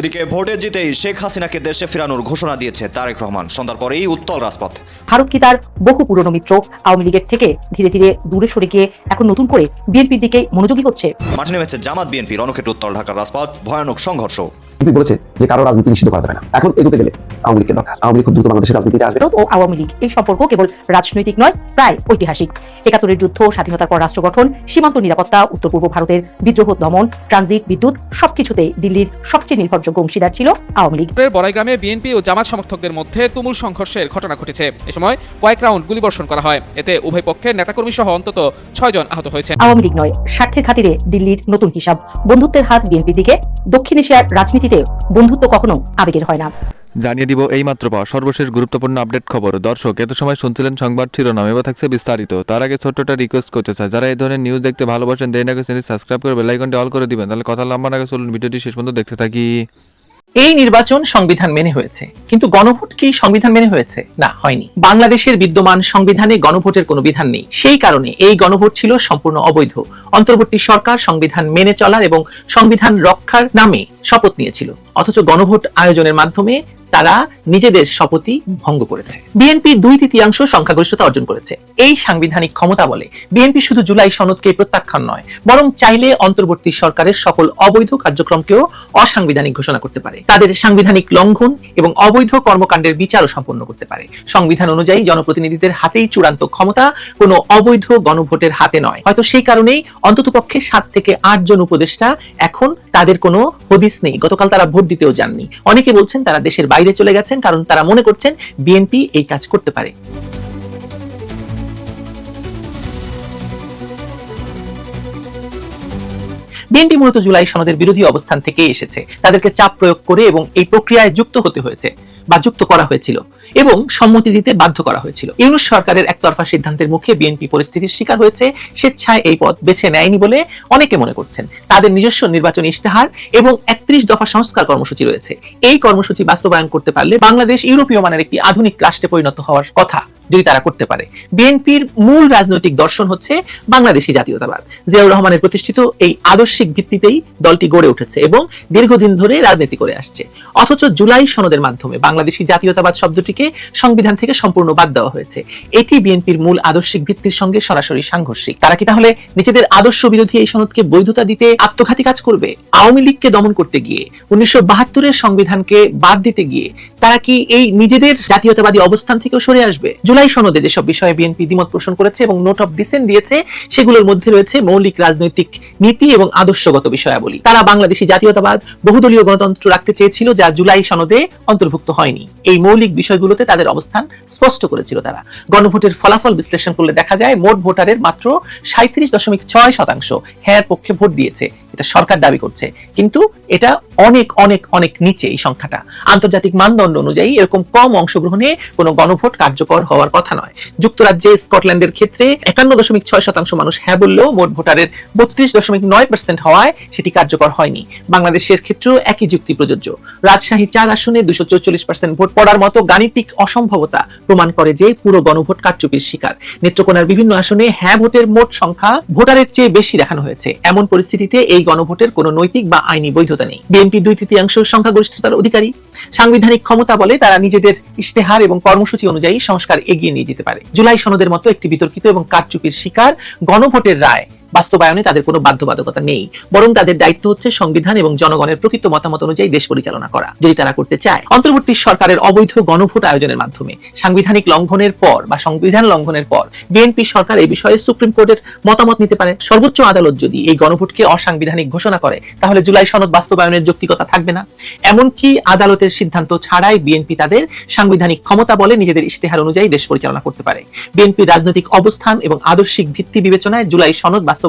এদিকে ভোটে জিতেই শেখ হাসিনাকে দেশে ফেরানোর ঘোষণা দিয়েছে তারেক রহমান। সন্ধ্যার পরেই উত্তাল রাজপথ। ভারত কি তার বহু পুরনো মিত্র আওয়ামী লীগের থেকে ধীরে ধীরে দূরে সরে গিয়ে এখন নতুন করে বিএনপির দিকে মনোযোগী হচ্ছে? মাঠে নেমেছে জামাত বিএনপি। রণক্ষেত্র উত্তর ঢাকার রাজপথ, ভয়ানক সংঘর্ষ। বলেছে যে কারো রাজনীতি নিষিদ্ধ করা যাবে না। এখন এগোতে গেলে আওয়ামী লীগকে দরকার। আওয়ামী লীগ খুব দ্রুত বাংলাদেশের রাজনীতিতে আসবে। ভারত ও আওয়ামী লীগ এই সম্পর্ক কেবল রাজনৈতিক নয়, প্রায় ঐতিহাসিক। ৭১-এর যুদ্ধ, স্বাধীনতার পর রাষ্ট্র গঠন, সীমান্ত নিরাপত্তা, উত্তর পূর্ব ভারতের বিদ্রোহ দমন, ট্রানজিট, বিদ্যুৎ সবকিছুতে দিল্লির সবচেয়ে নির্ভরযোগ্য অংশীদার ছিল আওয়ামী লীগ। বড়াইগ্রামে বিএনপি ও জামাত সমর্থকদের মধ্যে তুমুল সংঘর্ষের ঘটনা ঘটেছে। এ সময় কয়েক রাউন্ড গুলিবর্ষণ করা হয়। এতে উভয় পক্ষের নেতাকর্মী সহ অন্তত ৬ জন আহত হয়েছেন। আওয়ামী লীগ নয়, স্বার্থের খাতিরে দিল্লির নতুন হিসাব। বন্ধুত্বের হাত বিএনপির দিকে। দক্ষিণ এশিয়ার রাজনীতিতে বন্ধুত্ব কখনো আবেগের হয় না। জানিয়ে দিব এই মাত্র পাওয়া সর্বশেষ গুরুত্বপূর্ণ আপডেট খবর। দর্শক, এত সময় শুনছিলেন সংবাদ শিরোনাম, এবার থাকছে বিস্তারিত। তার আগে ছোট্টটা রিকোয়েস্ট করতে চাই, যারা এই ধরনের নিউজ দেখতে ভালোবাসেন দেরি না করে চ্যানেল সাবস্ক্রাইব করে বেল আইকনটি অল করে দিবেন। তাহলে কথা লম্বা না করে চলুন ভিডিওটি শেষ পর্যন্ত দেখতে থাকি। এই নির্বাচন সংবিধান মেনে হয়েছে, কিন্তু গণভোট কি সংবিধান মেনে হয়েছে? না, হয়নি। বাংলাদেশের বিদ্যমান সংবিধানে গণভোটের কোনো বিধান নেই। সেই কারণে এই গণভোট ছিল সম্পূর্ণ অবৈধ। অন্তর্বর্তী সরকার সংবিধান মেনে চলার এবং সংবিধান রক্ষার নামে শপথ নিয়েছিল, অথচ গণভোট আয়োজনের মাধ্যমে তারা নিজেদের শপথই ভঙ্গ করেছে। বিএনপি 2/3 সংখ্যাগরিষ্ঠতা অর্জন করেছে। এই সাংবিধানিক ক্ষমতা বলে বিএনপি শুধু জুলাই সনদকে প্রত্যাখ্যান নয়, বরং চাইলে অন্তর্বর্তী সরকারের সকল অবৈধ কার্যক্রমকেও অসাংবিধানিক ঘোষণা করতে পারে। তাদের সাংবিধানিক লঙ্ঘন এবং অবৈধ কর্মকাণ্ডের বিচারও সম্পন্ন করতে পারে। সংবিধান অনুযায়ী জনপ্রতিনিধিদের হাতেই চূড়ান্ত ক্ষমতা, কোনো অবৈধ গণভোটের হাতে নয়। হয়তো সেই কারণেই অন্ততপক্ষে 7 থেকে 8 জন উপদেষ্টা এখন তাদের কোনো হদিস নেই। গতকাল তারা ভোট দিতেও যাননি। অনেকে বলছেন তারা দেশের বাইরে চলে গেছেন, কারণ তারা মনে করছেন বিএনপি এই কাজ করতে পারে। বিএনপি মূলত জুলাই সনদের বিরোধী অবস্থান থেকে এসেছে। তাদেরকে চাপ প্রয়োগ করে এবং এই প্রক্রিয়ায় যুক্ত হতে হয়েছে বা যুক্ত করা হয়েছিল এবং সম্মতি দিতে বাধ্য করা হয়েছিল। ইউনূস সরকারের একতরফা সিদ্ধান্তের মুখে বিএনপি পরিস্থিতির শিকার হয়েছে। স্বেচ্ছায় এই পথ বেছে নেয়নি বলে অনেকে মনে করছেন। তাদের নিজস্ব নির্বাচনী ইশতেহার এবং 31 দফা সংস্কার কর্মসূচি রয়েছে। এই কর্মসূচি বাস্তবায়ন করতে পারলে বাংলাদেশ ইউরোপীয় মানের একটি আধুনিক রাষ্ট্রে পরিণত হওয়ার কথা যদি তারা করতে পারে। বিএনপির মূল রাজনৈতিক দর্শন হচ্ছে বাংলাদেশী জাতীয়তাবাদ। জিয়াউর রহমানের প্রতিষ্ঠিত এই আদর্শিক ভিত্তিতেই দলটি গড়ে উঠেছে এবং দীর্ঘদিন ধরে রাজনীতি করে আসছে। অথচ জুলাই সনদের মাধ্যমে বাংলাদেশী জাতীয়তাবাদ শব্দটিকে সংবিধান থেকে সম্পূর্ণ বাদ দেওয়া হয়েছে। এটি বিএনপির মূল আদর্শিক ভিত্তির সঙ্গে সরাসরি সাংঘর্ষিক। তারা কি তাহলে নিজেদের আদর্শ বিরোধী এই সনদকে বৈধতা দিতে আত্মঘাতী কাজ করবে? আওয়ামী লীগকে দমন করতে গিয়ে, 1972-এর সংবিধানকে বাদ দিতে গিয়ে তারা কি এই নিজেদের জাতীয়তাবাদী অবস্থান থেকেও সরে আসবে? জুলাই সনদে যেসব বিষয়ে বিএনপি দ্বিমত পোষণ করেছে এবং নোট অফ ডিসেন্ট দিয়েছে, সেগুলোর মধ্যে রয়েছে মৌলিক রাজনৈতিক নীতি এবং আদর্শগত বিষয়াবলী। তারা বাংলাদেশী জাতীয়তাবাদ, বহুদলীয় গণতন্ত্র রাখতে চেয়েছিল, যা জুলাই সনদে অন্তর্ভুক্ত হয়নি। এই মৌলিক বিষয়গুলোতে তাদের অবস্থান স্পষ্ট করেছিল তারা। গণভোটের ফলাফল বিশ্লেষণ করলে দেখা যায় মোট ভোটারের মাত্র 37.6% হ্যাঁ পক্ষে ভোট দিয়েছে। এটা সরকার দাবি করছে, কিন্তু এটা অনেক অনেক অনেক নিচে এই সংখ্যাটা। আন্তর্জাতিক মানদণ্ড অনুযায়ী এরকম কম অংশগ্রহণে কোনো গণভোট কার্যকর হওয়ার কথা নয়। যুক্তরাজ্যে, স্কটল্যান্ডের ক্ষেত্রে 51.6% মানুষ হ্যাঁ বললেও মোট ভোটারের 32.9% হওয়ায় সেটি কার্যকর হয়নি। বাংলাদেশের ক্ষেত্রেও একই যুক্তি প্রযোজ্য। রাজশাহী 4 আসনে 244% ভোট পড়ার মতো গাণিতিক অসম্ভবতা প্রমাণ করে যে পুরো গণভোট কারচুপির শিকার। নেত্রকোনার বিভিন্ন আসনে হ্যাঁ ভোটের মোট সংখ্যা ভোটারের চেয়ে বেশি দেখানো হয়েছে। এমন পরিস্থিতিতে এই গণভোটের কোনো নৈতিক বা আইনি বৈধতা নেই। বিএনপি 2/3 সংখ্যাগরিষ্ঠতার অধিকারী। সাংবিধানিক ক্ষমতা বলে তারা নিজেদের ইশতেহার এবং কর্মসূচি অনুযায়ী সংস্কার এগিয়ে নিয়ে যেতে পারে। জুলাই সনদের মতো একটি বিতর্কিত এবং কারচুপির শিকার গণভোটের রায় বাস্তবায়নে তাদের কোনো বাধ্যবাধকতা নেই, বরং তাদের দায়িত্ব হচ্ছে সংবিধান এবং জনগণের প্রকৃত মতামত অনুযায়ী দেশ পরিচালনা করা। যদি তারা করতে চায়, অন্তর্বর্তী সরকারের অবৈধ গণভোট আয়োজনের মাধ্যমে সাংবিধানিক লঙ্ঘনের পর বা সংবিধান লঙ্ঘনের পর বিএনপি সরকার এই বিষয়ে সুপ্রিম কোর্টের মতামত নিতে পারে। সর্বোচ্চ আদালত যদি এই গণভোটকে অসাংবিধানিক ঘোষণা করে, তাহলে জুলাই সনদ বাস্তবায়নের যৌক্তিকতা থাকবে না। এমনকি আদালতের সিদ্ধান্ত ছাড়াই বিএনপি তাদের সাংবিধানিক ক্ষমতা বলে নিজেদের ইশতেহার অনুযায়ী দেশ পরিচালনা করতে পারে। বিএনপির রাজনৈতিক অবস্থান এবং আদর্শিক ভিত্তি বিবেচনায় জুলাই সনদ বাস্তবায়নে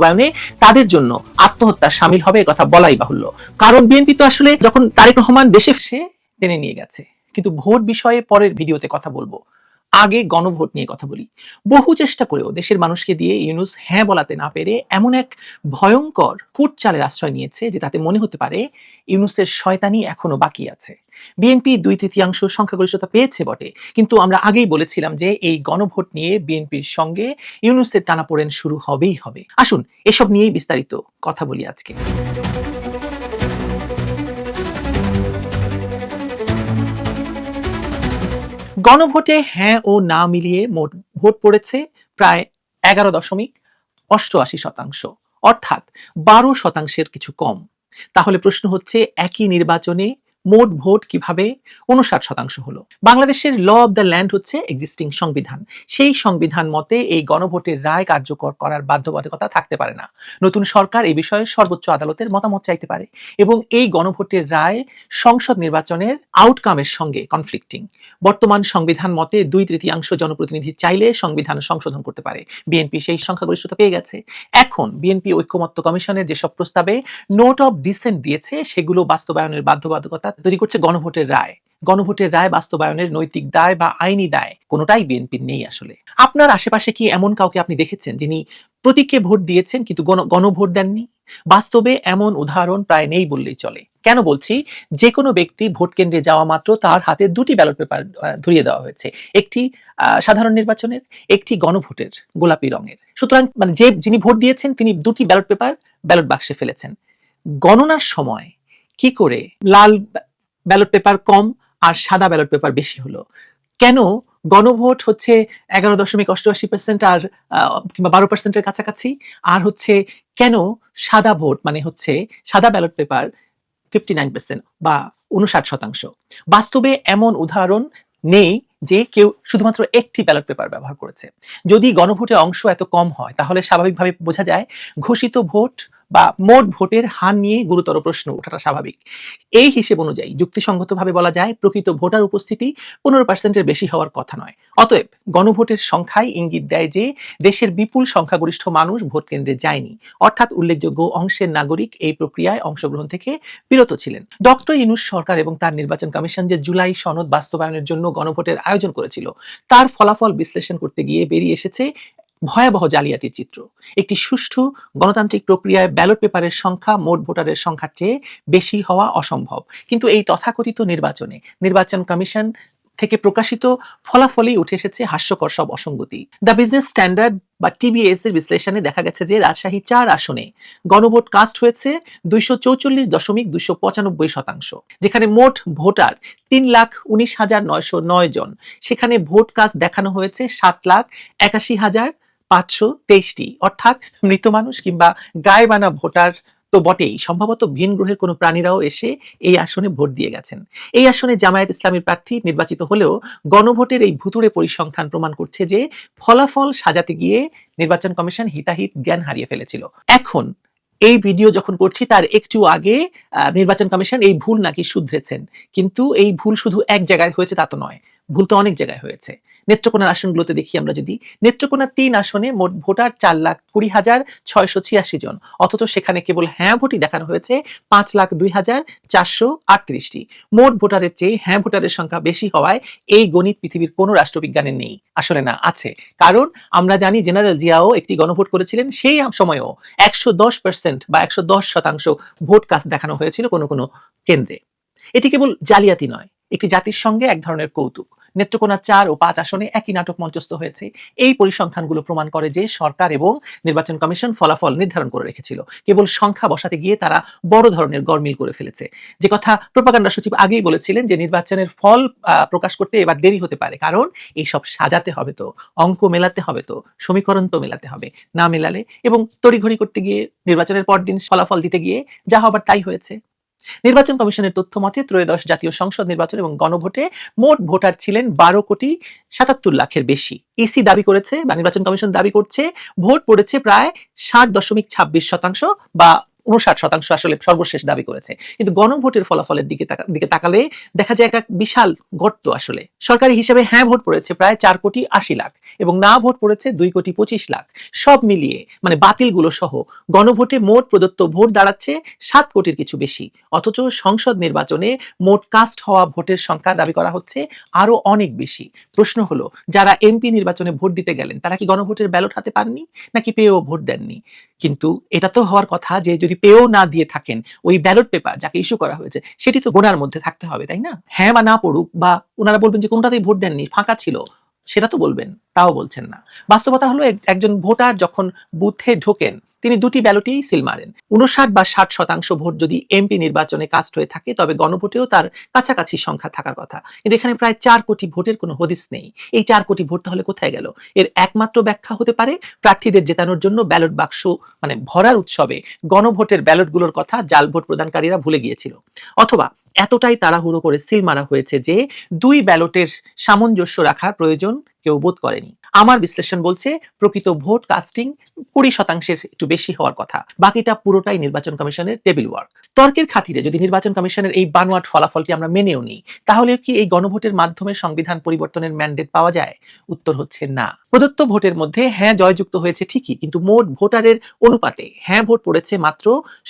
তাদের জন্য আত্মহত্যা শামিল হবে, কথা বলাই বাহুল্য। কারণ বিএনপি তো আসলে যখন তারেক রহমান দেশে এসে টেনে নিয়ে গেছে। কিন্তু ভোট বিষয়ে পরের ভিডিওতে কথা বলবো। আগে গণভোট নিয়ে কথা বলি। বহু চেষ্টা করেও দেশের মানুষকে দিয়ে ইউনূস হ্যাঁ বলাতে না পেরে এমন এক ভয়ঙ্কর কূটচালের আশ্রয় নিয়েছে যে তাতে মনে হতে পারে ইউনূসের শয়তানি এখনো বাকি আছে। বিএনপি 2/3 সংখ্যাগরিষ্ঠতা পেয়েছে বটে, কিন্তু আমরা আগেই বলেছিলাম যে এই গণভোট নিয়ে বিএনপির সঙ্গে ইউনূসের টানাপোড়েন শুরু হবেই হবে। আসুন এসব নিয়েই বিস্তারিত কথা বলি আজকে। গণভোটে হ্যাঁ ও না মিলিয়ে মোট ভোট পড়েছে প্রায় 11.88%, অর্থাৎ 12% কিছু কম। তাহলে প্রশ্ন হচ্ছে, একই নির্বাচনে মোট ভোট কিভাবে 59% হলো? বাংলাদেশের ল অব দ্য ল্যান্ড হচ্ছে এক্সিস্টিং সংবিধান। সেই সংবিধান মতে এই গণভোটের রায় কার্যকর করার বাধ্যবাধকতা থাকতে পারে না। নতুন সরকার এই বিষয়ে সর্বোচ্চ আদালতের মতামত চাইতে পারে এবং এই গণভোটের রায় সংসদ নির্বাচনের আউটকামের সঙ্গে কনফ্লিক্টিং। বর্তমান সংবিধান মতে 2/3 জনপ্রতিনিধি চাইলে সংবিধান সংশোধন করতে পারে। বিএনপি সেই সংখ্যাগরিষ্ঠতা পেয়ে গেছে। এখন বিএনপি ঐক্যমত্য কমিশনের যেসব প্রস্তাবে নোট অফ ডিসেন্ট দিয়েছে সেগুলো বাস্তবায়নের বাধ্যবাধকতা তৈরি করছে গণভোটের রায়। গণভোটের রায় বাস্তবায়নের নৈতিক দায় বা আইনি দায় কোনোটাই বিএনপির নেই। আসলে আপনার আশেপাশে কি এমন কাউকে আপনি দেখেছেন যিনি প্রতীকে ভোট দিয়েছেন কিন্তু গণভোট দেননি? বাস্তবে এমন উদাহরণ প্রায় নেই বললেই চলে। কেন বলছি? যে কোনো ব্যক্তি ভোট কেন্দ্রে যাওয়া মাত্র তার হাতে 2টি ব্যালট পেপার ধরিয়ে দেওয়া হয়েছে, একটি সাধারণ নির্বাচনের, একটি গণভোটের গোলাপি রঙের। সুতরাং মানে যিনি ভোট দিয়েছেন তিনি 2টি ব্যালট পেপার ব্যালট বাক্সে ফেলেছেন। গণনার সময় কি করে লাল ব্যালট পেপার কম আর সাদা ব্যালট পেপার বেশি হলো? কেন গণভোট হচ্ছে 11.88% আর কিংবা 12%-এর কাছাকাছি, আর হচ্ছে কেন সাদা ভোট মানে হচ্ছে সাদা ব্যালট পেপার 59% বা 59%? বাস্তবে এমন উদাহরণ নেই যে কেউ শুধুমাত্র একটি ব্যালট পেপার ব্যবহার করেছে। যদি গণভোটে অংশ এত কম হয় তাহলে স্বাভাবিকভাবে বোঝা যায় ঘোষিত ভোট বা মোট ভোটের হার নিয়ে গুরুতর প্রশ্ন ওঠাটা স্বাভাবিক। এই হিসেব অনুযায়ী যুক্তিসঙ্গতভাবে বলা যায় প্রকৃত ভোটার উপস্থিতি 15%-এর বেশি হওয়ার কথা নয়। অতএব গণভোটের সংখ্যাই ইঙ্গিত দেয় যে দেশের বিপুল সংখ্যাগরিষ্ঠ মানুষ ভোট কেন্দ্রে যায়নি, অর্থাৎ উল্লেখযোগ্য অংশের নাগরিক এই প্রক্রিয়ায় অংশগ্রহণ থেকে বিরত ছিলেন। ডক্টর ইউনূস সরকার এবং তার নির্বাচন কমিশন যে জুলাই সনদ বাস্তবায়নের জন্য গণভোটের আয়োজন করেছিল তার ফলাফল বিশ্লেষণ করতে গিয়ে বেরিয়ে এসেছে ভয়াবহ জালিয়াতির চিত্র। একটি সুষ্ঠু গণতান্ত্রিক প্রক্রিয়ায় ব্যালট পেপারের সংখ্যা মোট ভোটারের সংখ্যার চেয়ে বেশি হওয়া অসম্ভব, কিন্তু এই তথাকথিত নির্বাচনে নির্বাচন কমিশন থেকে প্রকাশিত ফলাফলেই উঠে এসেছে হাস্যকর সব অসঙ্গতি। দ্য বিজনেস স্ট্যান্ডার্ড বা টিবিএস এর বিশ্লেষণে দেখা গেছে যে রাজশাহী 4 আসনে গণভোট কাস্ট হয়েছে 244.95%, যেখানে মোট ভোটার 3,19,909 জন। সেখানে ভোট কাস্ট দেখানো হয়েছে 7,81,523টি, অর্থাৎ মৃত মানুষ কিংবা গায়ে বানা ভোটার তো বটেই, সম্ভবত ভিন গ্রহের কোনো প্রাণীরাও এসে এই আসনে ভোট দিয়ে গেছেন। এই আসনে জামায়াত ইসলামীর প্রার্থী নির্বাচিত হলেও গণভোটের এই ভুতুড়ে পরিসংখ্যান প্রমাণ করছে যে ফলাফল সাজাতে গিয়ে নির্বাচন কমিশন হিতাহিত জ্ঞান হারিয়ে ফেলেছিল। এখন এই ভিডিও যখন করছি তার একটু আগে নির্বাচন কমিশন এই ভুল নাকি শুধরেছেন, কিন্তু এই ভুল শুধু এক জায়গায় হয়েছে তা তো নয়, ভুল তো অনেক জায়গায় হয়েছে। নেত্রকোনার আসনগুলোতে দেখি আমরা যদি, নেত্রকোনা 3 আসনে মোট ভোটার 4,20,686 জন, অথচ সেখানে কেবল হ্যাঁ ভোটই দেখানো হয়েছে 5,02,438টি। মোট ভোটারের চেয়ে হ্যাঁ ভোটারের সংখ্যা বেশি হওয়ায় এই গণিত পৃথিবীর কোনো রাষ্ট্রবিজ্ঞানে নেই। আসলে না, আছে। কারণ আমরা জানি জেনারেল জিয়াও একটি গণভোট করেছিলেন, সেই সময়েও 110% বা 110% ভোট কাস্ট দেখানো হয়েছিল কোনো কোনো কেন্দ্রে। এটি কেবল জালিয়াতি নয়, একটি জাতির সঙ্গে এক ধরনের কৌতুক। নেত্রকোনা 4 ও 5 আসনে একই নাটক মঞ্চস্থ হয়েছে। এই পরিসংখ্যানগুলো প্রমাণ করে যে সরকার এবং নির্বাচন কমিশন ফলাফল নির্ধারণ করে রেখেছিল, কেবল সংখ্যা বসাতে গিয়ে তারা বড় ধরনের গরমিল করে ফেলেছে। যে কথা প্রোপাগান্ডা সচিব আগেই বলেছিলেন যে নির্বাচনের ফল প্রকাশ করতে এবার দেরি হতে পারে, কারণ এই সব সাজাতে হবে, তো অঙ্ক মেলাতে হবে, তো সমীকরণ তো মেলাতে হবে, না মেলালে এবং তড়িঘড়ি করতে গিয়ে নির্বাচনের পরদিন ফলাফল দিতে গিয়ে যা হবার তাই হয়েছে। নির্বাচন কমিশনের তথ্য মতে ত্রয়োদশ জাতীয় সংসদ নির্বাচন এবং গণভোটে মোট ভোটার ছিলেন 12,77,00,000-এর বেশি। ইসি দাবি করেছে বা নির্বাচন কমিশন দাবি করছে ভোট পড়েছে প্রায় 60.26% বা 59% আসলে সর্বশেষ দাবি করেছে। কিন্তু গণভোটের ফলাফলের দিকে তাকালে দেখা যায় একটা বিশাল গর্ত। আসলে সরকারি হিসাবে হ্যাঁ ভোট পড়েছে প্রায় 4,80,00,000 এবং না ভোট পড়েছে 2,25,00,000। সব মিলিয়ে মানে বাতিলগুলো সহ গণভোটে মোট প্রদত্ত ভোট দাঁড়াচ্ছে 7 কোটির কিছু বেশি, অথচ সংসদ নির্বাচনে মোট কাস্ট হওয়া ভোটের সংখ্যা দাবি করা হচ্ছে আরো অনেক বেশি। প্রশ্ন হলো, যারা এমপি নির্বাচনে ভোট দিতে গেলেন তারা কি গণভোটের ব্যালট হাতে পাননি নাকি পেয়েও ভোট দেননি? কিন্তু এটা তো হওয়ার কথা যে যদি পেয়েও না দিয়ে থাকেন ওই ব্যালট পেপার যাকে ইস্যু করা হয়েছে সেটি তো গোনার মধ্যে থাকতে হবে, তাই না? হ্যাঁ বা না পড়ুক, বা ওনারা বলবেন যে কোনটাতেই ভোট দেননি, ফাঁকা ছিল, সেটা তো বলবেন, তাও বলছেন না। বাস্তবতা হলো একজন ভোটার যখন বুথে ঢোকেন তিনি দুটি ব্যালটেই সিল মারেন। 59 বা 60% ভোট যদি এমপি নির্বাচনে কাস্ট হয়ে থাকে তবে গণভোটেও তার কাছাকাছি সংখ্যা থাকার কথা, কিন্তু এখানে প্রায় 4 কোটি ভোটের কোনো হদিস নেই। এই 4 কোটি ভোট তাহলে কোথায় গেল? এর একমাত্র ব্যাখ্যা হতে পারে প্রার্থীদের জেতানোর জন্য ব্যালট বাক্স ভরার উৎসবে গণভোটের ব্যালটগুলোর কথা জাল ভোট প্রদানকারীরা ভুলে গিয়েছিল, অথবা এতটাই তাড়াহুড়ো করে সিল মারা হয়েছে যে 2 ব্যালটের সামঞ্জস্য রাখার প্রয়োজন কেউ বোধ করেনি। আমার বিশ্লেষণ বলছে প্রকৃত ভোট কাস্টিং 20% একটু বেশি হওয়ার কথা, বাকিটা পুরোটাই নির্বাচন কমিশনের টেবিল ওয়ার্ক। তর্কের খাতিরে যদি নির্বাচন কমিশনের এই বানোয়াট ফলাফলটি আমরা মেনেও নিই, তাহলে কি এই গণভোটের মাধ্যমে সংবিধান পরিবর্তনের ম্যান্ডেট পাওয়া যায়? উত্তর হচ্ছে না। প্রদত্ত ভোটের মধ্যে হ্যাঁ জয়যুক্ত হয়েছে ঠিকই, কিন্তু মোট ভোটারের অনুপাতে হ্যাঁ ভোট পড়েছে মাত্র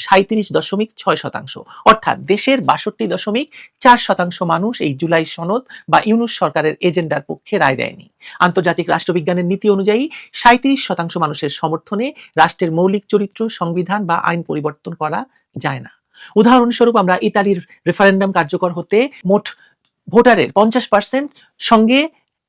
37.6%, অর্থাৎ দেশের 62.4% মানুষ এই জুলাই সনদ বা ইউনূস সরকারের এজেন্ডার পক্ষে রায় দেয়নি। আন্তর্জাতিক রাষ্ট্রবিজ্ঞানের নীতি অনুযায়ী 37% মানুষের সমর্থনে রাষ্ট্রের মৌলিক চরিত্র, সংবিধান বা আইন পরিবর্তন করা যায় না। উদাহরণস্বরূপ আমরা ইতালির রেফারেন্ডাম কার্যকর হতে মোট ভোটারের 50% সঙ্গে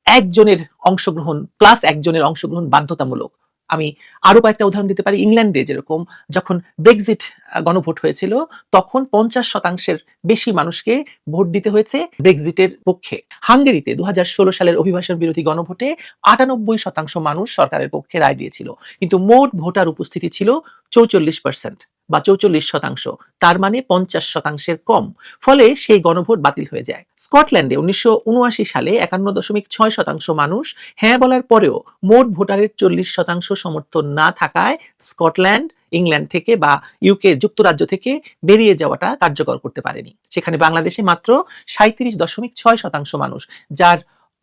একজনের অংশগ্রহণ প্লাস একজনের অংশগ্রহণ বাধ্যতামূলক। আমি আরো কয়েকটা উদাহরণ দিতে পারি। ইংল্যান্ডে যেরকম যখন ব্রেক্সিট গণভোট হয়েছিল তখন 50% বেশি মানুষকে ভোট দিতে হয়েছে ব্রেক্সিটের পক্ষে। হাঙ্গেরিতে 2016 সালের অভিবাসন বিরোধী গণভোটে 98% মানুষ সরকারের পক্ষে রায় দিয়েছিল, কিন্তু মোট ভোটার উপস্থিতি ছিল 44% বা 44%, তার মানে 50%-এর কম। ফলে সেই গণভোট বাতিল হয়ে যায়। স্কটল্যান্ডে 1979 সালে 51.6% মানুষ হ্যাঁ বলার পরেও মোট ভোটারের 40% সমর্থন না থাকায় স্কটল্যান্ড ইংল্যান্ড থেকে বা ইউকে যুক্তরাজ্য থেকে বেরিয়ে যাওয়াটা কার্যকর করতে পারেনি। সেখানে বাংলাদেশে মাত্র 37.6% মানুষ, যার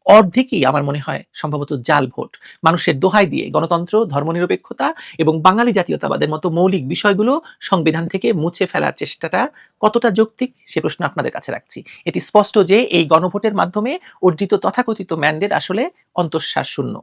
অর্ধেকই আমার মনে হয় সম্ভবত জাল ভোট। মানুষের দোহাই দিয়ে গণতন্ত্র, ধর্মনিরপেক্ষতা এবং বাঙালি জাতীয়তাবাদের মতো মৌলিক বিষয়গুলো সংবিধান থেকে মুছে ফেলার চেষ্টাটা কতটা যৌক্তিক সে প্রশ্ন আপনাদের কাছে রাখছি। এটি স্পষ্ট যে এই গণভোটের মাধ্যমে অর্জিত তথাকথিত ম্যান্ডেট আসলে অন্তঃসার শূন্য।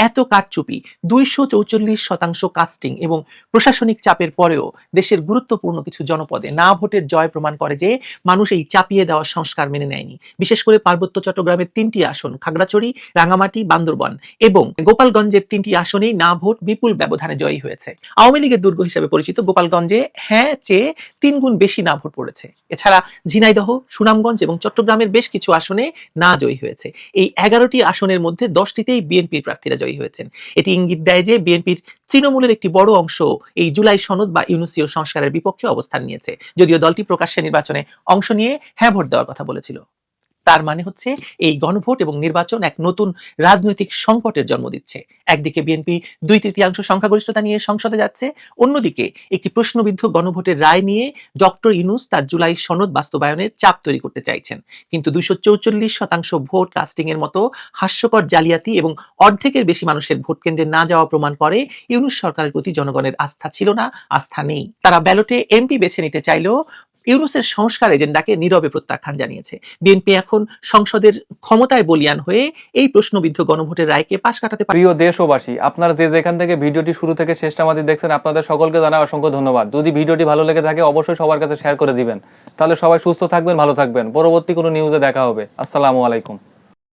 এত কারচুপি, 244% কাস্টিং এবং প্রশাসনিক চাপের পরেও দেশের গুরুত্বপূর্ণ কিছু জনপদে না ভোটের জয় প্রমাণ করে যে মানুষ এই চাপিয়ে দেওয়া সংস্কার মেনে নেয়নি। বিশেষ করে পার্বত্য চট্টগ্রামের 3টি আসন খাগড়াছড়ি, রাঙামাটি, বান্দরবান এবং গোপালগঞ্জের 3টি আসনেই না ভোট বিপুল ব্যবধানে জয়ী হয়েছে। আওয়ামী লীগের দুর্গ হিসেবে পরিচিত গোপালগঞ্জে হ্যাঁ চেয়ে 3 গুণ বেশি না ভোট পড়েছে। এছাড়া ঝিনাইদহ, সুনামগঞ্জ এবং চট্টগ্রামের বেশ কিছু আসনে না জয়ী হয়েছে। এই 11টি আসনের মধ্যে 10টিতেই বিএনপির প্রার্থীরা জয়ী হয়েছেন। এটি ইঙ্গিত দেয় যে বিএনপির তৃণমূলের একটি বড় অংশ এই জুলাই সনদ বা ইউনুসীয় সংস্কারের বিপক্ষে অবস্থান নিয়েছে, যদিও দলটি প্রকাশ্যে নির্বাচনে অংশ নিয়ে হ্যাঁ ভোট দেওয়ার কথা বলেছিল। তার মানে হচ্ছে এই গণভোট এবং নির্বাচন এক নতুন রাজনৈতিক সংকটের জন্ম দিচ্ছে। একদিকে বিএনপি 2/3 সংখ্যাগরিষ্ঠতা নিয়ে সংসদে যাচ্ছে, অন্যদিকে একটি প্রশ্নবিদ্ধ গণভোটের রায় নিয়ে ডক্টর ইউনূস তার জুলাই সনদ বাস্তবায়নের চাপ তৈরি করতে চাইছেন। কিন্তু 244% ভোট কাস্টিং এর মতো হাস্যকর জালিয়াতি এবং অর্ধেকের বেশি মানুষের ভোট কেন্দ্রে না যাওয়া প্রমাণ করে ইউনূস সরকারের প্রতি জনগণের আস্থা ছিল না, আস্থা নেই। তারা ব্যালটে এমপি বেছে নিতে চাইলেও ইউনূসের সংস্কার এজেন্ডাকে নীরবে প্রত্যাখ্যান জানিয়েছে। বিএনপি এখন সংসদের ক্ষমতায় বলিয়ান হয়ে এই প্রশ্নবিদ্ধ গণভোটের রায়কে পাশ কাটাতে পারে। প্রিয় দেশবাসী, আপনারা যে যেখান থেকে ভিডিওটি শুরু থেকে শেষ আমাদের দেখছেন, আপনাদের সকলকে জানাই অসংখ্য ধন্যবাদ। যদি ভিডিওটি ভালো লেগে থাকে অবশ্যই সবার কাছে শেয়ার করে দিবেন, তাহলে সবাই সুস্থ থাকবেন, ভালো থাকবেন। পরবর্তী কোনো নিউজে দেখা হবে। আসসালামু আলাইকুম।